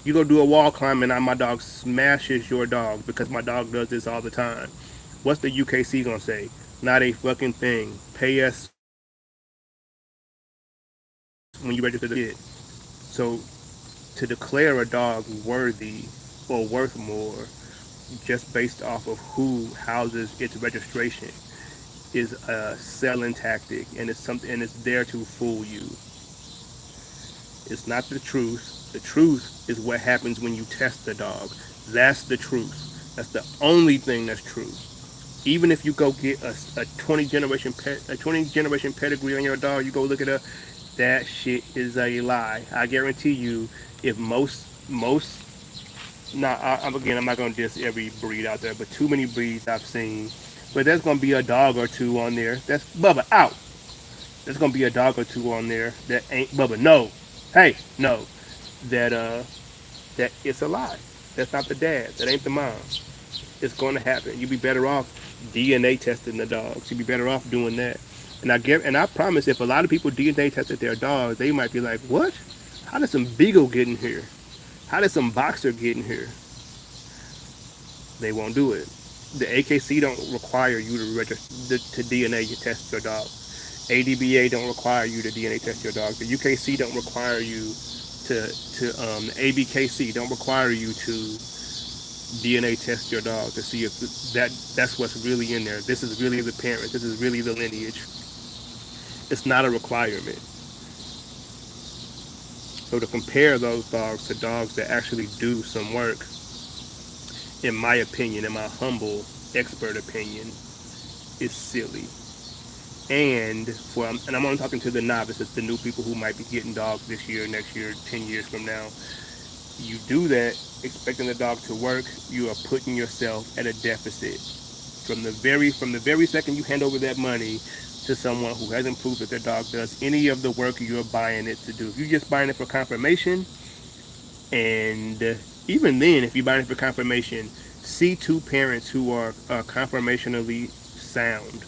You go do a wall climb and my dog smashes your dog because my dog does this all the time. What's the UKC gonna say? Not a fucking thing. Pay us when you register the kid. So to declare a dog worthy or worth more just based off of who houses its registration is a selling tactic, and it's something, and it's there to fool you. It's not the truth. The truth is what happens when you test the dog. That's the truth. That's the only thing that's true. Even if you go get a 20 generation pedigree on your dog, you go look it up. That shit is a lie. I guarantee you, if most now I'm not gonna diss every breed out there, but too many breeds I've seen. But there's gonna be a dog or two on there. That's Bubba out. There's gonna be a dog or two on there that ain't Bubba. No, hey, no, that it's a lie. That's not the dad. That ain't the mom. It's going to happen. You'd be better off DNA testing the dogs. You'd be better off doing that. And I promise, if a lot of people DNA tested their dogs, they might be like, "What? How did some beagle get in here? How did some boxer get in here?" They won't do it. The AKC don't require you to register to DNA test your dog. ADBA don't require you to DNA test your dog. The UKC don't require you to ABKC don't require you to DNA test your dog to see if that's what's really in there. This is really the parent. This is really the lineage. It's not a requirement. So to compare those dogs to dogs that actually do some work, in my opinion, in my humble expert opinion, is silly. And I'm only talking to the novices, the new people who might be getting dogs this year, next year, 10 years from now. You do that expecting the dog to work, you are putting yourself at a deficit. From the very second you hand over that money to someone who hasn't proved that their dog does any of the work you're buying it to do. If you're just buying it for confirmation, and even then, if you're buying it for confirmation, see two parents who are confirmationally sound.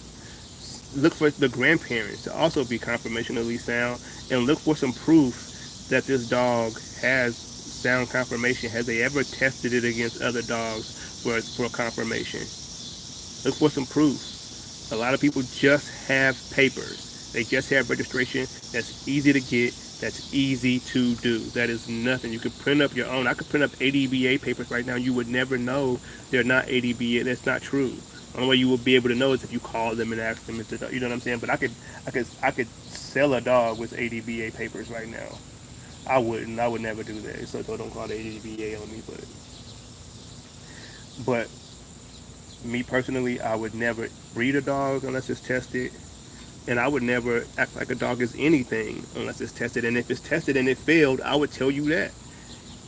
Look for the grandparents to also be confirmationally sound, and look for some proof that this dog has sound confirmation. Has they ever tested it against other dogs for confirmation? Look for some proof. A lot of people just have papers. They just have registration. That's easy to get. That's easy to do. That is nothing. You could print up your own. I could print up ADBA papers right now. You would never know they're not ADBA. That's not true. The only way you will be able to know is if you call them and ask them if the dog, you know what I'm saying. But I could sell a dog with ADBA papers right now. I wouldn't. I would never do that. So don't call the ADBA on me. But me personally, I would never breed a dog unless it's tested, and I would never act like a dog is anything unless it's tested. And if it's tested and it failed, I would tell you that.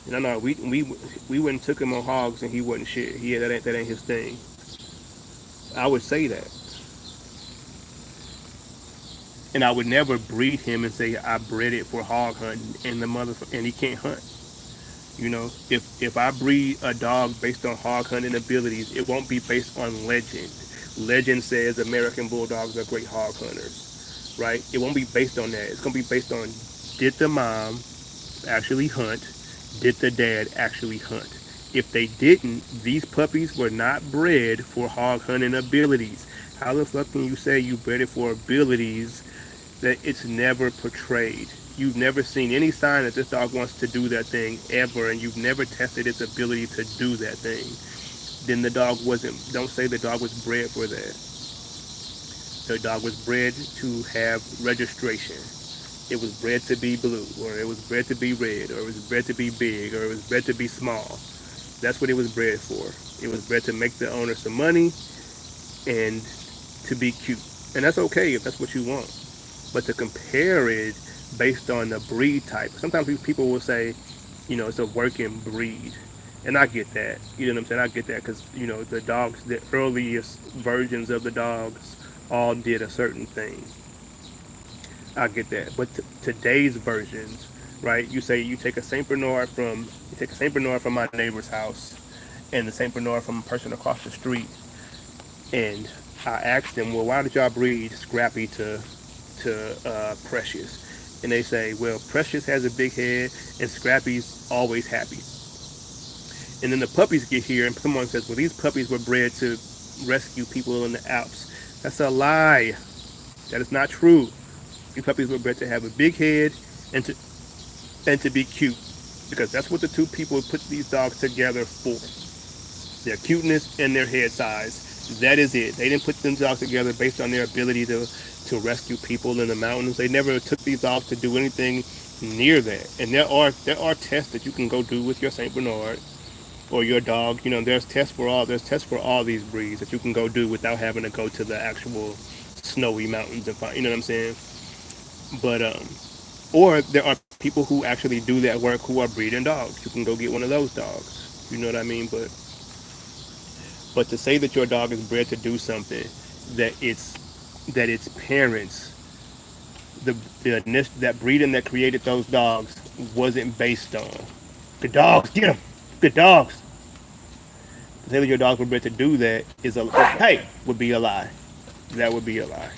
No, we went and took him on hogs and he wasn't shit. That ain't his thing. I would say that, and I would never breed him and say I bred it for hog hunting and and he can't hunt. If I breed a dog based on hog hunting abilities, it won't be based on legend. Legend says American bulldogs are great hog hunters, right? It won't be based on that. It's gonna be based on, did the mom actually hunt? Did the dad actually hunt? If they didn't, these puppies were not bred for hog hunting abilities. How the fuck can you say you bred it for abilities that it's never portrayed? You've never seen any sign that this dog wants to do that thing ever, and you've never tested its ability to do that thing. Then the dog wasn't. Don't say the dog was bred for that. The dog was bred to have registration. It was bred to be blue, or it was bred to be red, or it was bred to be big, or it was bred to be small. That's what it was bred for. It was bred to make the owner some money and to be cute. And that's okay if that's what you want. But to compare it based on the breed type, sometimes people will say, it's a working breed. And I get that. You know what I'm saying? I get that because, the dogs, the earliest versions of the dogs all did a certain thing. I get that. But today's versions, right? You say you take a Saint Bernard from my neighbor's house and the Saint Bernard from a person across the street, and I asked them, well, why did y'all breed Scrappy to Precious? And they say, well, Precious has a big head and Scrappy's always happy. And then the puppies get here and someone says, well, these puppies were bred to rescue people in the Alps. That's a lie. That is not true. These puppies were bred to have a big head and to be cute, because that's what the two people put these dogs together for. Their cuteness and their head size. That is it. They didn't put them dogs together based on their ability to rescue people in the mountains. They never took these dogs to do anything near that. And there are tests that you can go do with your Saint Bernard or your dog. There's tests for all these breeds that you can go do without having to go to the actual snowy mountains and find. You know what I'm saying? But or there are people who actually do that work who are breeding dogs. You can go get one of those dogs. You know what I mean? But to say that your dog is bred to do something that its parents, that breeding that created those dogs wasn't based on. Good dogs, get them. Good dogs. To say that your dogs were bred to do that would be a lie. That would be a lie.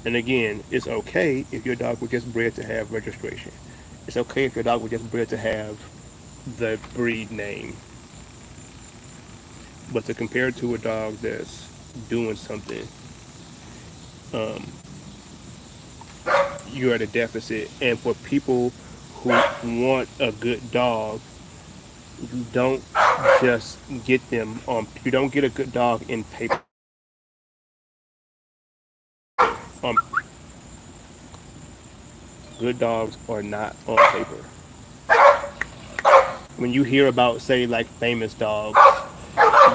And again, it's okay if your dog were just bred to have registration. It's okay if your dog were just bred to have the breed name. But to compare it to a dog that's doing something, you're at a deficit. And for people who want a good dog, you don't just get them on. You don't get a good dog in paper. Good dogs are not on paper. When you hear about, say, like famous dogs,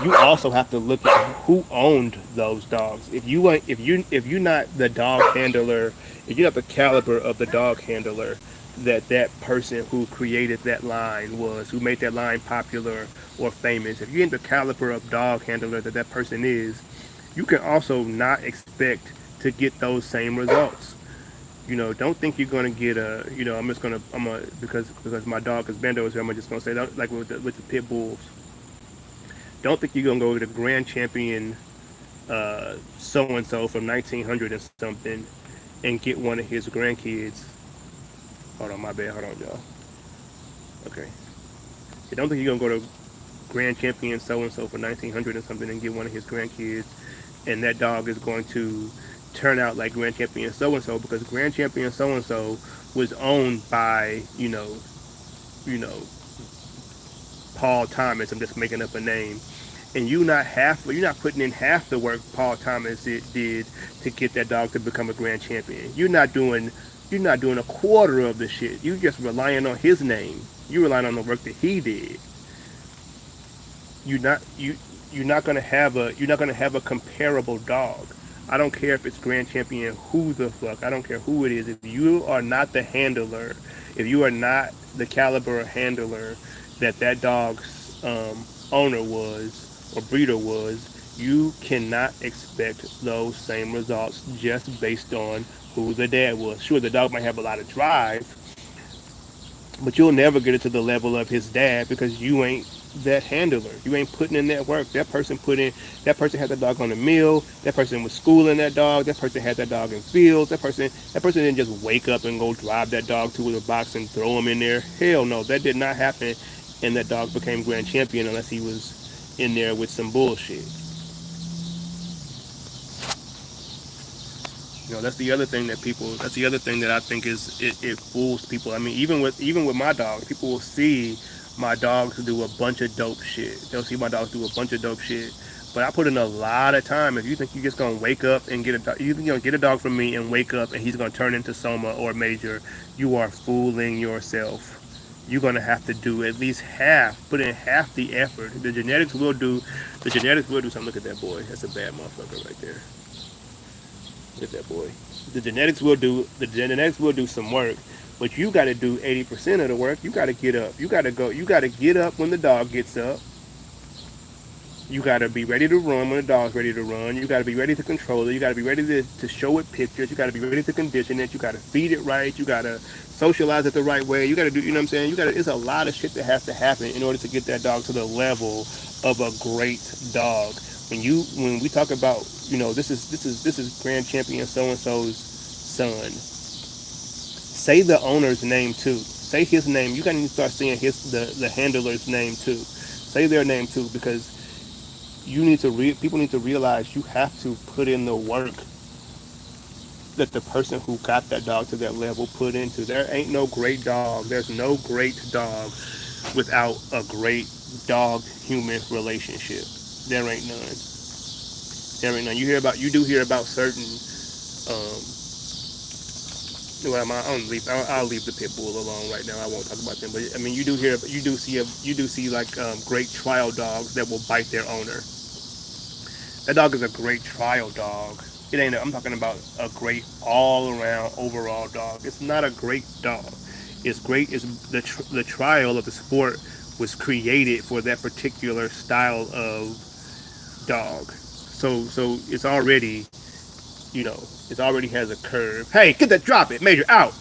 you also have to look at who owned those dogs. If you're not the dog handler, if you're not the caliber of the dog handler that that person who created that line was, who made that line popular or famous. If you're in the caliber of dog handler that that person is, you can also not expect to get those same results. You know, don't think you're gonna get a. You know, I'm gonna because my dog, because Bando is here. I'm just gonna say that, like with the pit bulls. Don't think you're gonna go to the grand champion so and so from 1900 and something and get one of his grandkids. Hold on, my bad. Hold on, y'all. Okay. You don't think you're gonna go to grand champion so and so for 1900 and something and get one of his grandkids, and that dog is going to turn out like grand champion so and so because grand champion so and so was owned by you know Paul Thomas. I'm just making up a name. And you're not putting in half the work Paul Thomas did to get that dog to become a grand champion. You're not doing a quarter of the shit. You just relying on his name. You relying on the work that he did. You're not you you're not gonna have a comparable dog. I don't care if it's grand champion who the fuck. I don't care who it is. If you are not the handler, if you are not the caliber of handler that that dog's owner was or breeder was, you cannot expect those same results just based on who the dad was. Sure, the dog might have a lot of drive, but you'll never get it to the level of his dad because you ain't that handler. You ain't putting in that work. That person had that dog on the meal. That person was schooling that dog. That person had that dog in fields. That person didn't just wake up and go drive that dog to the box and throw him in there. Hell no, that did not happen. And that dog became grand champion unless he was in there with some bullshit. You know, that's the other thing that I think it fools people. I mean, even with my dog, people will see my dogs do a bunch of dope shit. They'll see my dogs do a bunch of dope shit. But I put in a lot of time. If you think you're just gonna wake up and get a dog, you think you're gonna get a dog from me and wake up and he's gonna turn into Soma or Major, you are fooling yourself. You're gonna have to do at least half, put in half the effort. The genetics will do something. Look at that boy. That's a bad motherfucker right there. Look at that boy. The genetics will do some work, but you got to do 80% of the work. You got to get up. You got to go. You got to get up when the dog gets up. You got to be ready to run when the dog's ready to run. You got to be ready to control it. You got to be ready to show it pictures. You got to be ready to condition it. You got to feed it right. You got to socialize it the right way. You got to do, you know what I'm saying? It's a lot of shit that has to happen in order to get that dog to the level of a great dog. When we talk about, this is grand champion so and so's son. Say the owner's name too. Say his name. You got to start saying the handler's name too. Say their name too, because people need to realize you have to put in the work that the person who got that dog to that level put into. There ain't no great dog. There's no great dog without a great dog human relationship. There ain't none. There ain't none. You do hear about certain um well, I'll leave the pit bull alone right now. I won't talk about them. But I mean, you do see like great trial dogs that will bite their owner. That dog is a great trial dog. It ain't. I'm talking about a great all-around overall dog. It's not a great dog. It's great. It's the trial of the sport was created for that particular style of dog. So it's already, it already has a curve. Hey, get that, drop it, Major out.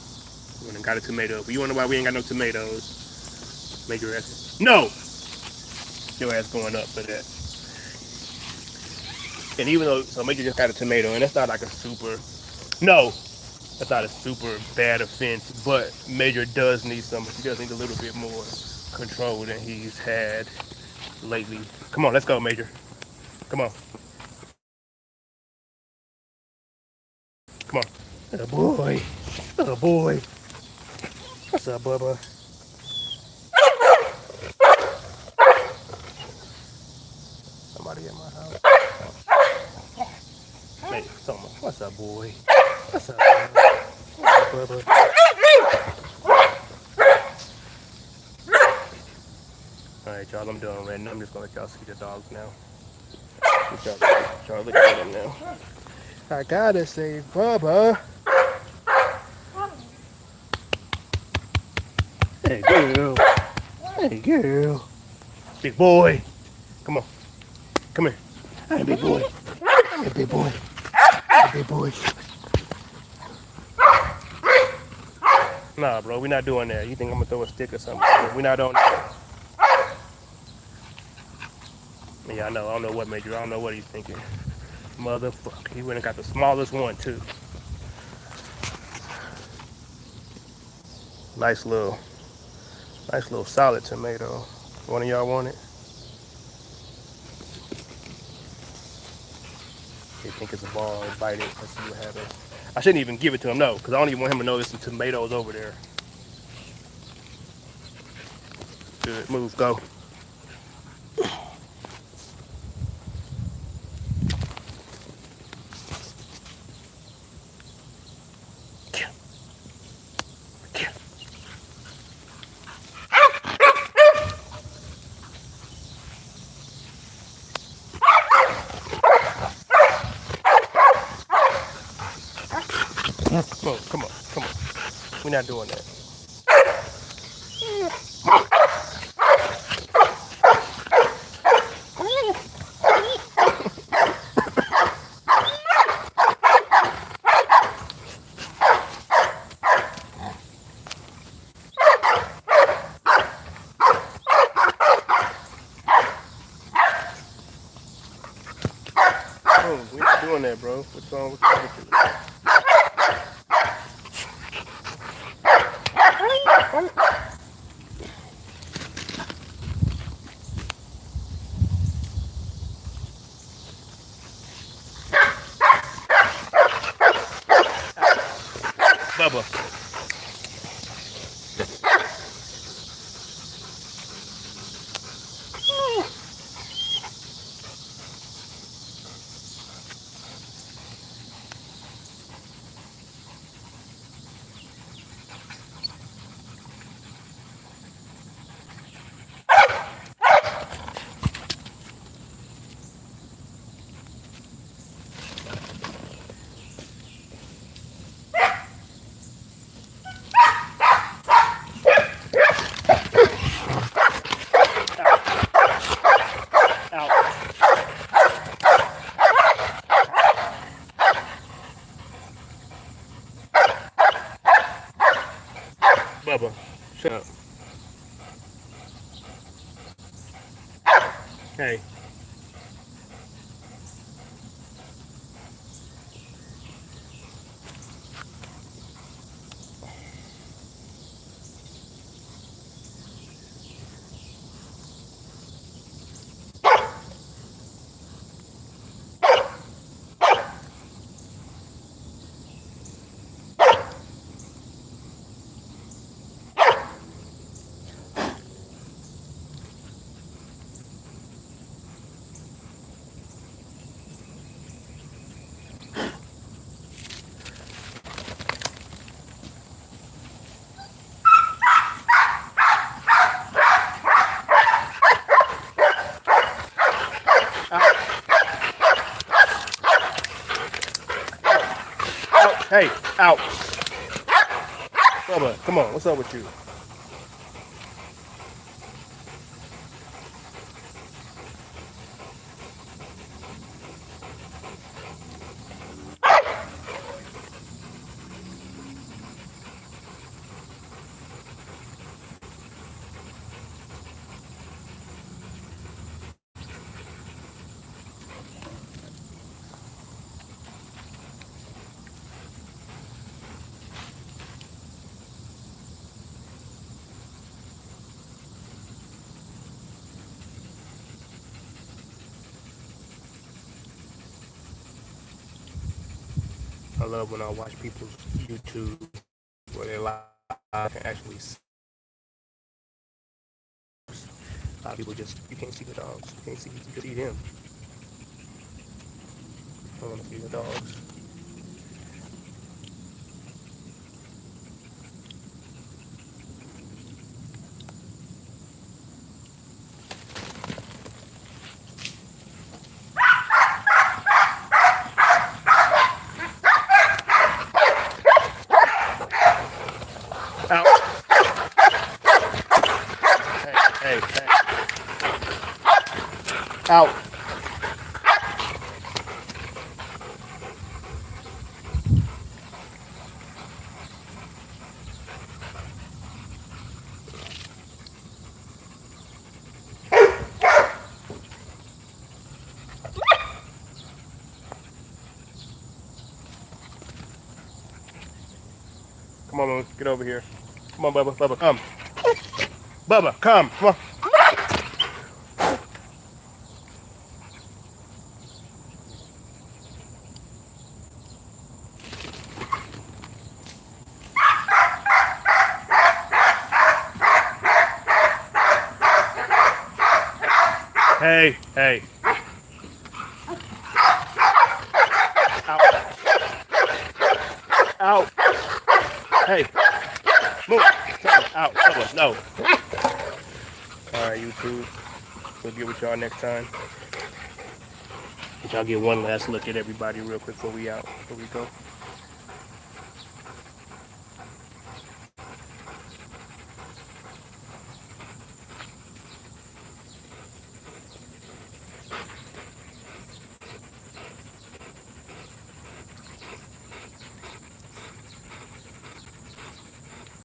We went and got a tomato. But you wanna know why we ain't got no tomatoes? Major ass. No, your ass going up for that. And even though Major just got a tomato, and that's not like a super. No, that's not a super bad offense. But Major does need some. He does need a little bit more control than he's had lately. Come on, let's go, Major. Come on. Come on. Oh boy. Oh boy. What's up, Bubba? Somebody at my house. Hey, someone. What's up, boy? What's up, Bubba? What's up, Bubba? Alright, y'all, I'm done ranting. I'm just gonna let y'all see the dogs now. Y'all look at them now. I gotta say, Bubba. Hey, girl. Hey, girl. Big boy. Come on. Come here. Hey, big boy. Hey, big boy. Hey, big boy. Nah, bro, we're not doing that. You think I'm gonna throw a stick or something? We're not on that. Yeah, I know. I don't know what Major. I don't know what he's thinking. Motherfucker. He went and got the smallest one, too. Nice little, nice little solid tomato. One of y'all want it? They think it's a ball. Bite it. Let's see what happens. I shouldn't even give it to him, no, because I don't even want him to know there's some tomatoes over there. Good. Move. Go. Come on. Come on. Come on. We're not doing that. Oh, we're not doing that, bro. What's wrong with you? Bubba. Out. Bubba. Shut up. Hey. Out. Hey, out. Bubba, come on. What's up with you? I love when I watch people's YouTube where they live and actually see. A lot of people just, you can't see the dogs. You can't see, you can see them. I want to see the dogs. Out. Out. Come on, Moon. Get over here. Come on, Bubba. Bubba, come. Bubba, come. Come on. Hey, hey. Out. Out. Hey. Move. Come out. Bubba, no. All right, YouTube. We'll get with y'all next time. Let y'all get one last look at everybody real quick before we out. Here we go.